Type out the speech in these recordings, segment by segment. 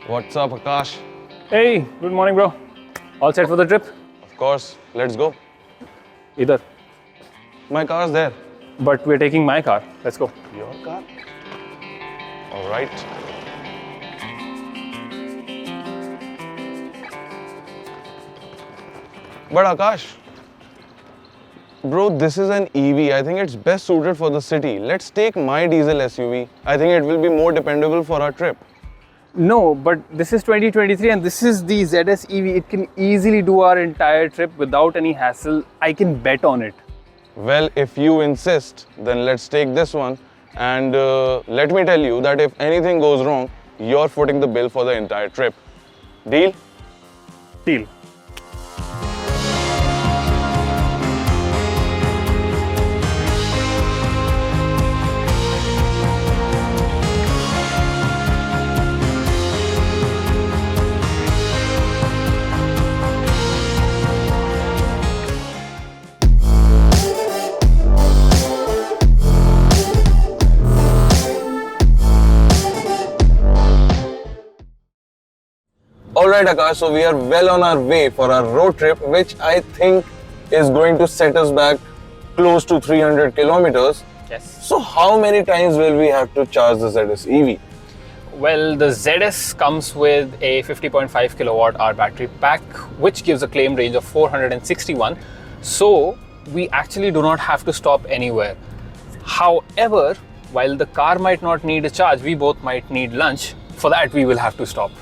What's up, Akash? Hey, good morning, bro. All set for the trip? Of course, let's go. Either. My car's there. But we're taking my car. Let's go. Your car? All right. But Akash, bro, this is an EV. I think it's best suited for the city. Let's take my diesel SUV. I think it will be more dependable for our trip. No, but this is 2023 and this is the ZS EV. It can easily do our entire trip without any hassle. I can bet on it. Well, if you insist, then let's take this one. And let me tell you that if anything goes wrong, you're footing the bill for the entire trip. Deal? Deal. Alright Akash, so we are well on our way for our road trip, which I think is going to set us back close to 300 kilometers. Yes. So how many times will we have to charge the ZS EV? Well, the ZS comes with a 50.5 kilowatt hour battery pack, which gives a claim range of 461. So we actually do not have to stop anywhere. However, while the car might not need a charge, we both might need lunch. For that, we will have to stop.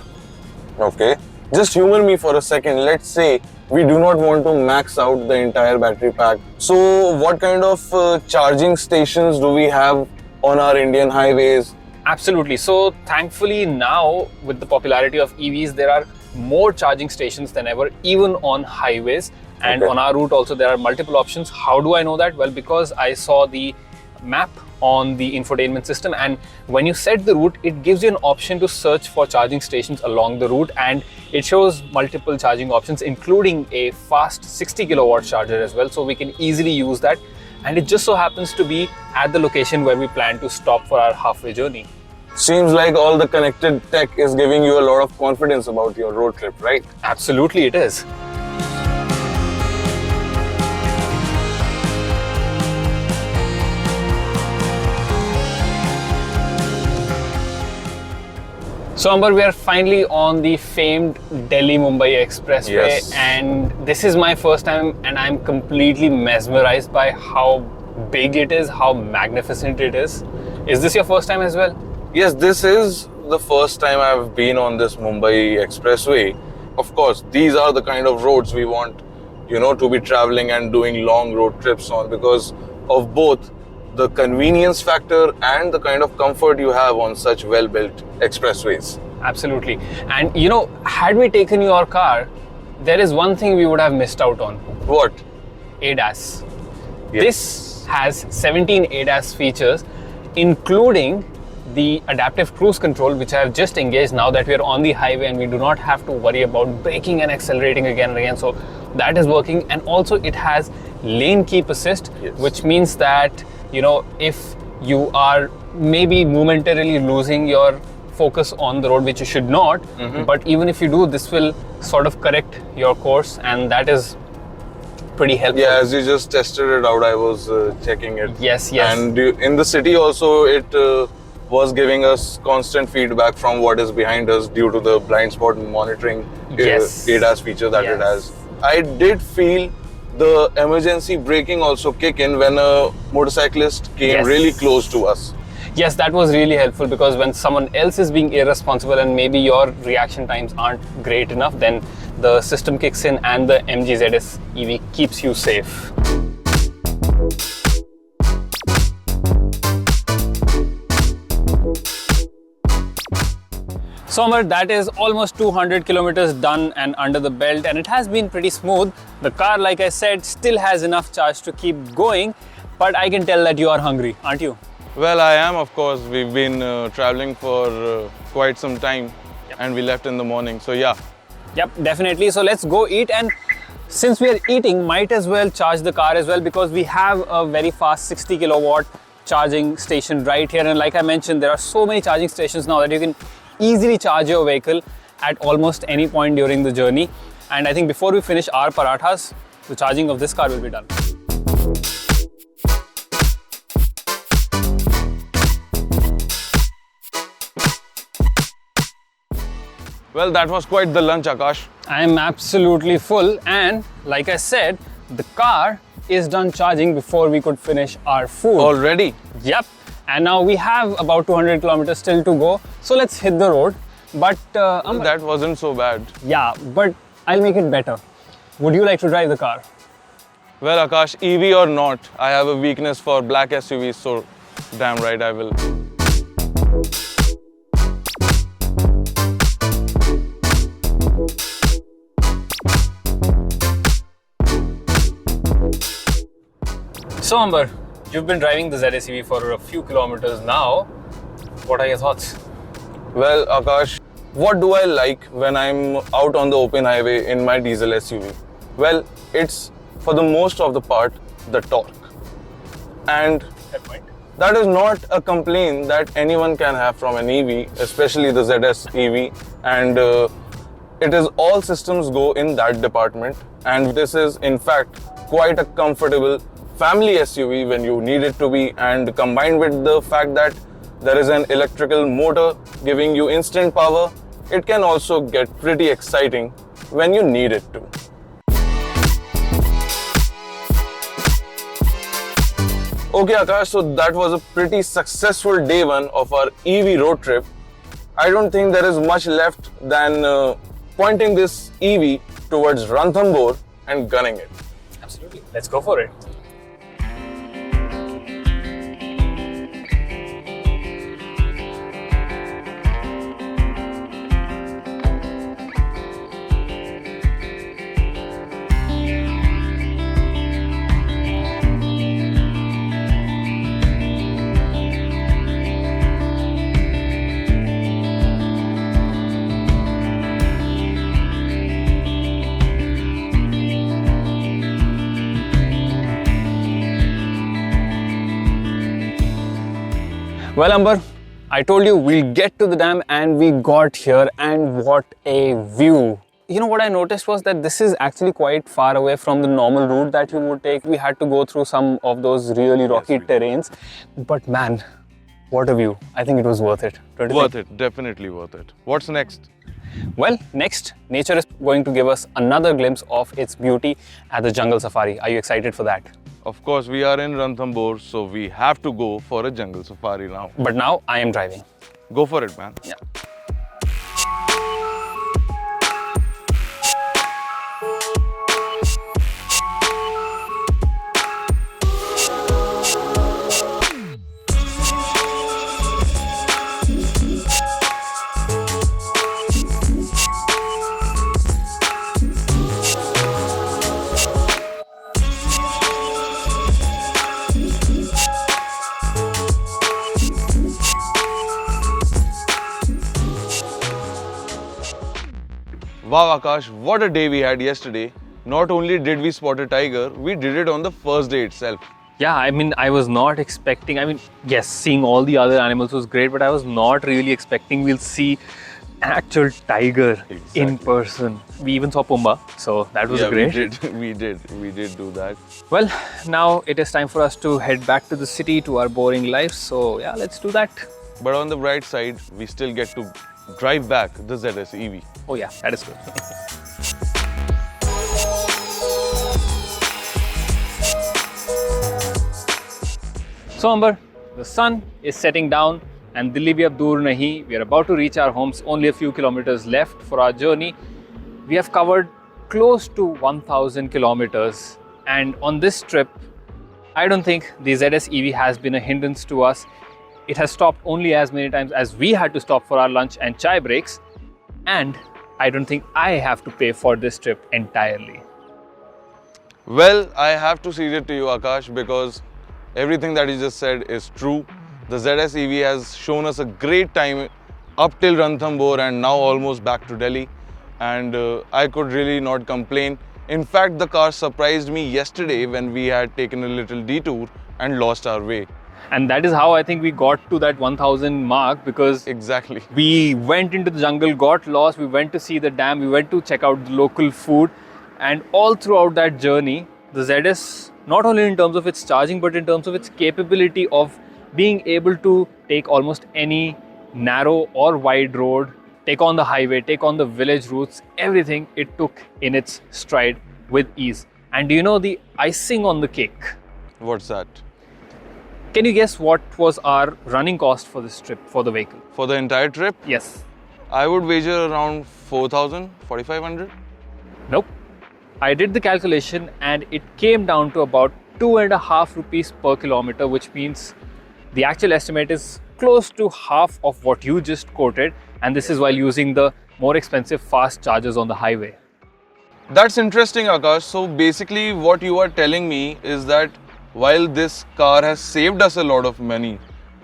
Okay, just humor me for a second. Let's say we do not want to max out the entire battery pack. So what kind of charging stations do we have on our Indian highways? Absolutely. So thankfully now with the popularity of EVs, there are more charging stations than ever, even on highways. And on our route also, there are multiple options. How do I know that? Well, because I saw the map on the infotainment system, and when you set the route, it gives you an option to search for charging stations along the route, and it shows multiple charging options, including a fast 60 kilowatt charger as well. So we can easily use that, and it just so happens to be at the location where we plan to stop for our halfway journey. Seems like all the connected tech is giving you a lot of confidence about your road trip, right? Absolutely, it is. So Amber, we are finally on the famed Delhi-Mumbai expressway, and this is my first time and I'm completely mesmerized by how big it is, how magnificent it is. Is this your first time as well? Yes, this is the first time I've been on this Mumbai expressway. Of course, these are the kind of roads we want, to be traveling and doing long road trips on because of both the convenience factor and the kind of comfort you have on such well-built expressways. Absolutely. And had we taken your car, there is one thing we would have missed out on. What? ADAS. Yes. This has 17 ADAS features, including the adaptive cruise control, which I have just engaged now that we are on the highway and we do not have to worry about braking and accelerating again and again. So that is working. And also it has lane keep assist, which means that if you are maybe momentarily losing your focus on the road, which you should not, but even if you do, this will sort of correct your course, and that is pretty helpful. Yeah, as you just tested it out, I was checking it. Yes. And in the city also, it was giving us constant feedback from what is behind us due to the blind spot monitoring ADAS feature that it has. I did feel the emergency braking also kick in when a motorcyclist came really close to us. Yes, that was really helpful because when someone else is being irresponsible and maybe your reaction times aren't great enough, then the system kicks in and the MG ZS EV keeps you safe. So Amar, that is almost 200 kilometers done and under the belt, and it has been pretty smooth. The car, like I said, still has enough charge to keep going, but I can tell that you are hungry, aren't you? Well, I am, of course. We've been traveling for quite some time and we left in the morning. So yeah. Yep, definitely. So let's go eat, and since we are eating, might as well charge the car as well because we have a very fast 60 kilowatt charging station right here. And like I mentioned, there are so many charging stations now that you can easily charge your vehicle at almost any point during the journey. And I think before we finish our parathas, the charging of this car will be done. Well, that was quite the lunch, Akash. I am absolutely full, and like I said, the car is done charging before we could finish our food. Already? Yep. And now we have about 200 kilometers still to go. So let's hit the road. But that wasn't so bad. yeah, but I'll make it better. Would you like to drive the car? Well, Akash, EV or not, I have a weakness for black SUVs, so damn right I will. So Amber, you've been driving the ZS EV for a few kilometers now. What are your thoughts? Well, Akash, what do I like when I'm out on the open highway in my diesel SUV? Well, it's for the most of the part the torque. And Fair point. that is not a complaint that anyone can have from an EV, especially the ZS EV. And it is all systems go in that department. And this is in fact quite a comfortable family SUV when you need it to be, and combined with the fact that there is an electrical motor giving you instant power, it can also get pretty exciting when you need it to. Okay Akash, so that was a pretty successful day one of our EV road trip. I don't think there is much left than pointing this EV towards Ranthambore and gunning it. Absolutely. Let's go for it. Well, Amber, I told you we'll get to the dam, and we got here, and what a view. You know what I noticed was that this is actually quite far away from the normal route that you would take. We had to go through some of those really rocky terrains. But man, what a view. I think it was worth it. Don't you Worth think? it, definitely worth it. What's next? Well, next, nature is going to give us another glimpse of its beauty at the jungle safari. Are you excited for that? Of course, we are in Ranthambore, so we have to go for a jungle safari now. But now I am driving. Go for it, man. Yeah. Wow, Akash, what a day we had yesterday. Not only did we spot a tiger, we did it on the first day itself. Yeah, I mean, I was not expecting, yes, seeing all the other animals was great, but I was not really expecting we'll see an actual tiger in person. We even saw Pumba, so that was great. We did do that. Well, now it is time for us to head back to the city, to our boring lives. So yeah, let's do that. But on the bright side, we still get to drive back the ZS EV. Oh yeah, that is good. So Amber, the sun is setting down and Dilli bhi ab dur nahi. We are about to reach our homes, only a few kilometers left for our journey. We have covered close to 1000 kilometers, and on this trip, I don't think the ZS EV has been a hindrance to us. It has stopped only as many times as we had to stop for our lunch and chai breaks, and I don't think I have to pay for this trip entirely. Well, I have to cede it to you, Akash, because everything that you just said is true. The ZS EV has shown us a great time up till Ranthambore and now almost back to Delhi. And I could really not complain. In fact, the car surprised me yesterday when we had taken a little detour and lost our way. And that is how I think we got to that 1000 mark, because Exactly. we went into the jungle, got lost, we went to see the dam, we went to check out the local food, and all throughout that journey, the ZS, not only in terms of its charging, but in terms of its capability of being able to take almost any narrow or wide road, take on the highway, take on the village routes, everything it took in its stride with ease. And do you know the icing on the cake? What's that? Can you guess what was our running cost for this trip for the vehicle? For the entire trip, Yes. I would wager around 4,000, 4,500. Nope. I did the calculation and it came down to about 2.5 rupees per kilometer, which means the actual estimate is close to half of what you just quoted. And this is while using the more expensive fast chargers on the highway. That's interesting, Akash. So basically, what you are telling me is that while this car has saved us a lot of money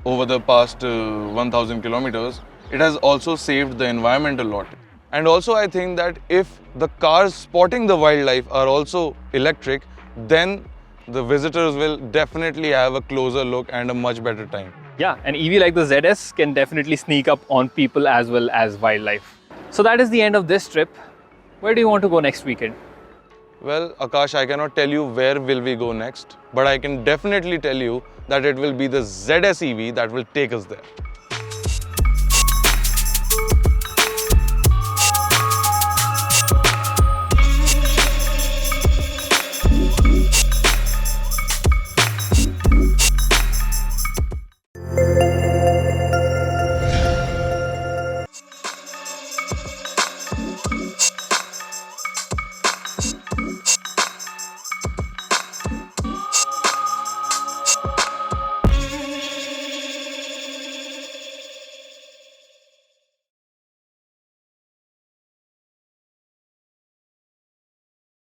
over the past 1,000 kilometers, it has also saved the environment a lot. And also, I think that if the cars spotting the wildlife are also electric, then the visitors will definitely have a closer look and a much better time. Yeah, an EV like the ZS can definitely sneak up on people as well as wildlife. So that is the end of this trip. Where do you want to go next weekend? Well, Akash, I cannot tell you where will we go next, but I can definitely tell you that it will be the ZS EV that will take us there.